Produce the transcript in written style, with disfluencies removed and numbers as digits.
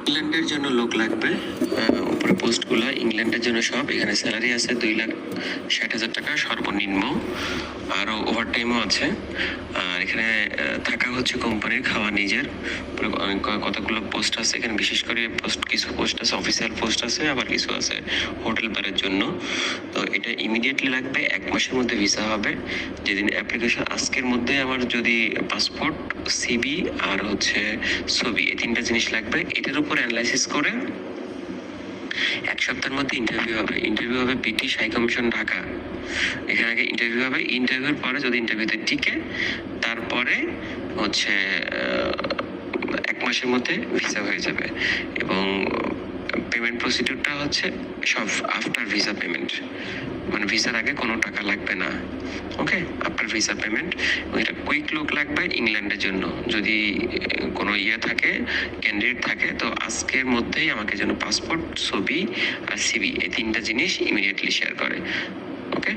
ইংল্যান্ডের জন্য লোক লাগবে। উপরে পোস্টগুলো ইংল্যান্ডের জন্য সব। এখানে স্যালারি আছে 2,60,000 টাকা সর্বনিম্ন, আরও ওভারটাইমও আছে। আর এখানে থাকা হচ্ছে কোম্পানির, খাওয়া নিজের। কতগুলো পোস্ট আছে এখানে, বিশেষ করে কিছু পোস্ট আছে অফিসিয়াল পোস্ট আছে, আবার কিছু আছে হোটেল বারের জন্য। তো এটা ইমিডিয়েটলি লাগবে, 1 মাসের মধ্যে ভিসা হবে। যেদিন অ্যাপ্লিকেশন, আজকের মধ্যে আমার যদি পাসপোর্ট, সিবি আর হচ্ছে ছবি, এই 3টা জিনিস লাগবে। এটার উপর অ্যানালাইসিস করে 1 সপ্তাহের মধ্যে ইন্টারভিউ হবে ব্রিটিশ হাই কমিশন ঢাকা। এখানে আগে ইন্টারভিউ হবে, ইন্টারভিউর পরে যদি ইন্টারভিউতে টিকে, তারপরে হচ্ছে 1 মাসের মধ্যে ভিসা হয়ে যাবে। এবং পেমেন্ট প্রসিডিউরটা হচ্ছে সব আফটার ভিসা পেমেন্ট, মানে ভিসার আগে কোনো টাকা লাগবে না। ওকে, আফটার ভিসা পেমেন্ট। এটা কুইক লোক লাগবে ইংল্যান্ডের জন্য। যদি কোনো থাকে, ক্যান্ডিডেট থাকে, তো আজকের মধ্যেই আমাকে যেন পাসপোর্ট, ছবি আর সিবি, এই 3টা জিনিস ইমিডিয়েটলি শেয়ার করে। ওকে।